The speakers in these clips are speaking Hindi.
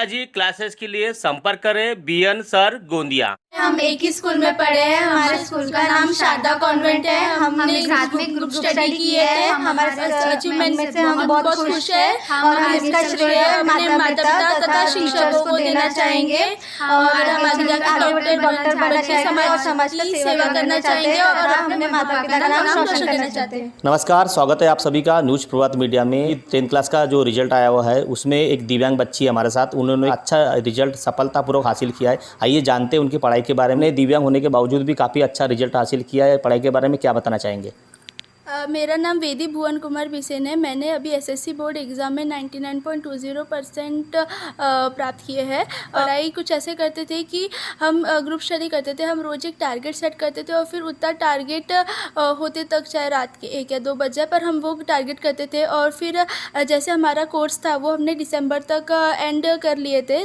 अंग्रेजी क्लासेस के लिए संपर्क करें बीएन सर गोंदिया। हम एक ही स्कूल में पढ़े हैं। हमारे स्कूल का नाम शारदा कॉन्वेंट है। हमने साथ में ग्रुप स्टडी किए थे। हमारे अचीवमेंट से हम बहुत खुश हैं और हम इसका श्रेय अपने माता पिता तथा शिक्षकों को देना चाहेंगे और हम आगे जाकर डॉक्टर बनना चाहेंगे और समाज की सेवा करना चाहेंगे और अपने माता पिता का नाम रोशन करना चाहते हैं। नमस्कार, स्वागत है आप सभी का न्यूज़ प्रभात मीडिया में। 10th क्लास का जो रिजल्ट आया हुआ है उसमें एक दिव्यांग बच्ची हमारे साथ, उन्होंने अच्छा रिजल्ट सफलतापूर्वक हासिल किया है। आइए जानते हैं उनकी पढ़ाई के बारे में। दिव्यांग होने के बावजूद भी काफ़ी अच्छा रिजल्ट हासिल किया है। पढ़ाई के बारे में क्या बताना चाहेंगे? मेरा नाम वेदी भुवन कुमार बिसेन है। मैंने अभी एसएससी बोर्ड एग्ज़ाम में 99.20% प्राप्त किए हैं। पढ़ाई कुछ ऐसे करते थे कि हम ग्रुप स्टडी करते थे। हम रोज़ एक टारगेट सेट करते थे और फिर उतना टारगेट होते तक चाहे रात के 1 या 2 बज जाए, पर हम वो टारगेट करते थे। और फिर जैसे हमारा कोर्स था वो हमने दिसंबर तक एंड कर लिए थे।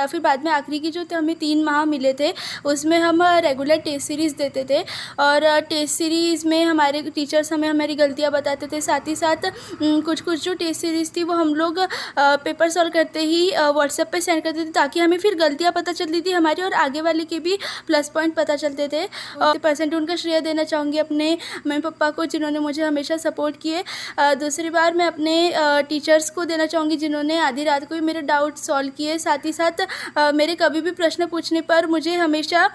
फिर बाद में आखिरी की जो थे हमें 3 माह मिले थे, उसमें हम रेगुलर टेस्ट सीरीज़ देते थे और टेस्ट सीरीज़ में हमारे टीचर्स हमारी गलतियां बताते थे। साथ ही साथ कुछ जो टेस्ट सीरीज़ थी वो हम लोग पेपर सॉल्व करते ही व्हाट्सएप पे सेंड करते थे, ताकि हमें फिर गलतियां पता चलती थी हमारी और आगे वाले के भी प्लस पॉइंट पता चलते थे। और % उनका श्रेय देना चाहूँगी अपने मम्मी पापा को, जिन्होंने मुझे हमेशा सपोर्ट किए। दूसरी बार मैं अपने टीचर्स को देना चाहूँगी, जिन्होंने आधी रात को ही मेरे डाउट सॉल्व किए। साथ ही साथ मेरे कभी भी प्रश्न पूछने पर मुझे हमेशा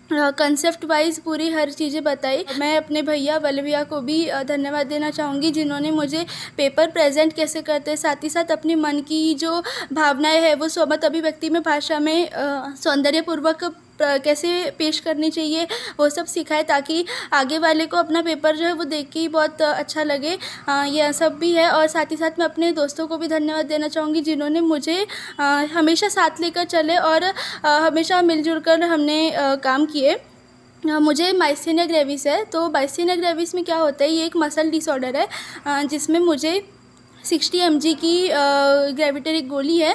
कंसेप्ट वाइज पूरी हर चीज़ें बताई। मैं अपने भैया वल्लभिया को भी धन्यवाद देना चाहूँगी, जिन्होंने मुझे पेपर प्रेजेंट कैसे करते हैं, साथ ही साथ अपने मन की जो भावनाएं है वो स्वमत अभिव्यक्ति में भाषा में सौंदर्यपूर्वक कैसे पेश करनी चाहिए, वो सब सिखाए, ताकि आगे वाले को अपना पेपर जो है वो देख के ही बहुत अच्छा लगे। यह सब भी है। और साथ ही साथ मैं अपने दोस्तों को भी धन्यवाद देना चाहूँगी, जिन्होंने मुझे हमेशा साथ लेकर चले और हमेशा मिलजुल कर हमने काम किए। मुझे माइस्थेनिया ग्रेविस है। तो माइस्थेनिया ग्रेविस में क्या होता है, ये एक मसल डिसऑर्डर है जिसमें मुझे 60 mg की ग्रेविटर एक गोली है,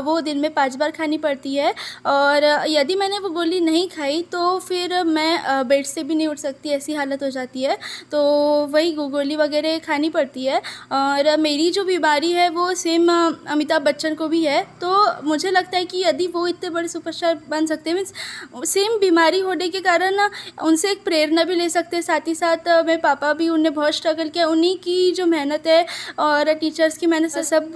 वो दिन में 5 बार खानी पड़ती है। और यदि मैंने वो गोली नहीं खाई तो फिर मैं बेड से भी नहीं उठ सकती, ऐसी हालत हो जाती है। तो वही गोली वगैरह खानी पड़ती है। और मेरी जो बीमारी है वो सेम अमिताभ बच्चन को भी है। तो मुझे लगता है कि यदि वो इतने बड़े सुपरस्टार बन सकते हैं, मीन्स सेम बीमारी होने के कारण उनसे एक प्रेरणा भी ले सकते हैं। साथ ही साथ मेरे पापा भी, उन्हें बहुत स्ट्रगल किया। उन्हीं की जो मेहनत है और टीचर्स की मेहनत से सब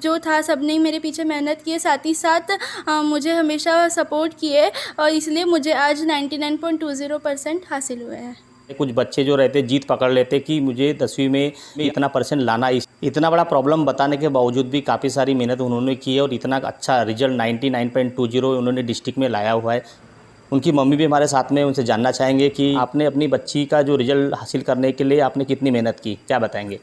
जो था, सब ने मेरे पीछे मेहनत की है। साथ ही साथ मुझे हमेशा सपोर्ट किए और इसलिए मुझे आज 99.20% हासिल हुए हैं। कुछ बच्चे जो रहते जीत पकड़ लेते कि मुझे 10वीं में इतना % लाना, इतना बड़ा प्रॉब्लम बताने के बावजूद भी काफ़ी सारी मेहनत उन्होंने की है और इतना अच्छा रिजल्ट 99.20 उन्होंने डिस्ट्रिक्ट में लाया हुआ है। उनकी मम्मी भी हमारे साथ में, उनसे जानना चाहेंगे कि आपने अपनी बच्ची का जो रिजल्ट हासिल करने के लिए आपने कितनी मेहनत की, क्या बताएंगे?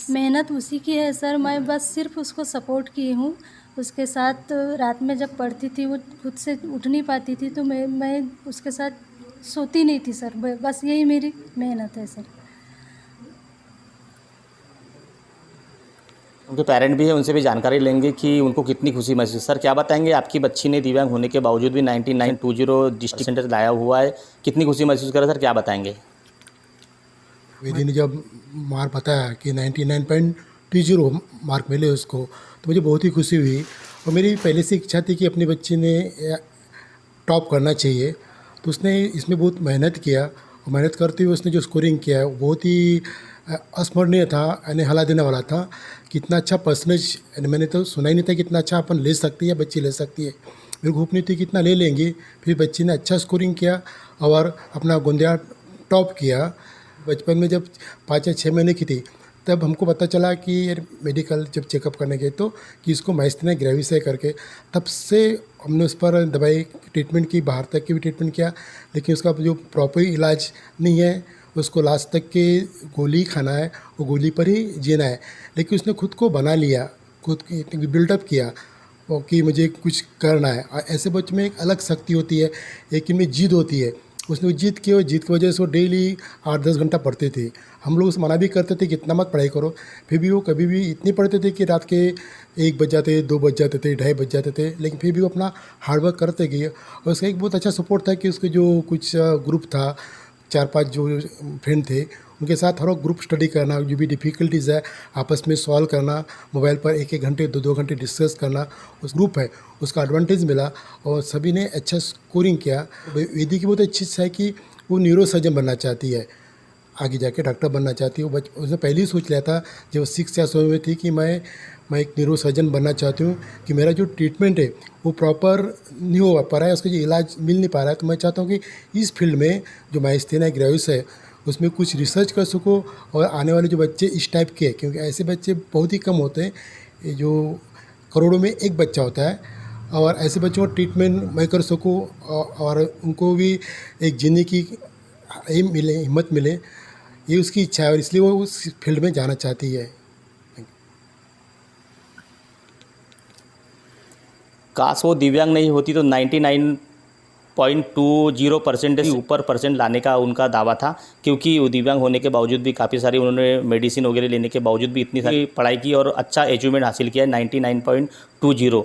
मेहनत उसी की है सर, मैं बस सिर्फ उसको सपोर्ट की हूँ। उसके साथ रात में जब पढ़ती थी वो खुद से उठ नहीं पाती थी, तो मैं उसके साथ सोती नहीं थी सर। बस यही मेरी मेहनत है सर। उनके पेरेंट भी है, उनसे भी जानकारी लेंगे कि उनको कितनी खुशी महसूस। सर, क्या बताएंगे, आपकी बच्ची ने दिव्यांग होने के बावजूद भी 99.20 डिस्ट्रिक्ट लाया हुआ है, कितनी खुशी महसूस करे सर, क्या बताएंगे? वेदी ने जब मार्क बताया कि 99.20 मार्क मिले उसको, तो मुझे बहुत ही खुशी हुई। और मेरी पहले से इच्छा थी कि अपनी बच्ची ने टॉप करना चाहिए, तो उसने इसमें बहुत मेहनत किया। और मेहनत करते हुए उसने जो स्कोरिंग किया है वो बहुत ही अस्मरणीय था, यानी हिला देने वाला था। कितना अच्छा परसेंटेज, यानी मैंने तो सुना ही नहीं था कितना अच्छा अपन ले सकती है, बच्ची ले सकती है। मेरे को होप नहीं थी कितना ले लेंगी। फिर बच्ची ने अच्छा स्कोरिंग किया और अपना गोंदिया टॉप किया। बचपन में जब 5 या 6 महीने की थी तब हमको पता चला कि मेडिकल जब चेकअप करने गए तो कि इसको माइस्थेनिया ग्रेविस है करके, तब से हमने उस पर दवाई ट्रीटमेंट की, बाहर तक की भी ट्रीटमेंट किया, लेकिन उसका जो प्रॉपर इलाज नहीं है। उसको लास्ट तक के गोली खाना है, वो गोली पर ही जीना है। लेकिन उसने खुद को बना लिया, खुद की बिल्डअप किया कि मुझे कुछ करना है। ऐसे बच्चे में एक अलग शक्ति होती है, एक इनमें जिद होती है। उसने जीत की वजह से वो डेली 8-10 घंटा पढ़ते थे। हम लोग उसे मना भी करते थे कि इतना मत पढ़ाई करो, फिर भी वो कभी भी इतनी पढ़ते थे कि रात के 1 बज जाते, 2 बज जाते थे, 2:30 बज जाते थे, लेकिन फिर भी वो अपना हार्डवर्क करते गए। और उसका एक बहुत अच्छा सपोर्ट था कि उसके जो कुछ ग्रुप था, 4-5 जो फ्रेंड थे उनके साथ हर वक्त ग्रुप स्टडी करना, जो भी डिफ़िकल्टीज़ है आपस में सॉल्व करना, मोबाइल पर 1-1 घंटे 2-2 घंटे डिस्कस करना, उस ग्रुप है उसका एडवांटेज मिला और सभी ने अच्छा स्कोरिंग किया। वेदी की बहुत अच्छी इच्छा है कि वो न्यूरो सर्जन बनना चाहती है, आगे जाके डॉक्टर बनना चाहती है। वो उसने पहले ही सोच लिया था जब 6 या 7 में थी कि मैं एक न्यूरो सर्जन बनना चाहती हूँ कि मेरा जो ट्रीटमेंट है वो प्रॉपर नहीं हो पा रहा है, उसका जो इलाज मिल नहीं पा रहा है। तो मैं चाहता हूँ कि इस फील्ड में जो माइस्थेनिया ग्रेविस है उसमें कुछ रिसर्च कर सको और आने वाले जो बच्चे इस टाइप के, क्योंकि ऐसे बच्चे बहुत ही कम होते हैं, ये जो करोड़ों में एक बच्चा होता है, और ऐसे बच्चों को ट्रीटमेंट मैं कर सकूँ और उनको भी एक जीने की मिले, हिम्मत मिले, ये उसकी इच्छा है और इसलिए वो उस फील्ड में जाना चाहती है। काश वो दिव्यांग नहीं होती तो 99.20% से ऊपर परसेंट लाने का उनका दावा था, क्योंकि वो दिव्यांग होने के बावजूद भी काफ़ी सारी उन्होंने मेडिसिन वगैरह लेने के बावजूद भी इतनी सारी पढ़ाई की और अच्छा अचीवमेंट हासिल किया है 99.20।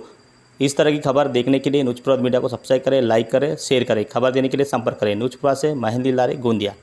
इस तरह की खबर देखने के लिए न्यूज़ प्रभात मीडिया को सब्सक्राइब करें, लाइक करें, शेयर करें। खबर देने के लिए संपर्क करें। न्यूज़ प्रभात से महेंद्र लारे, गोंदिया।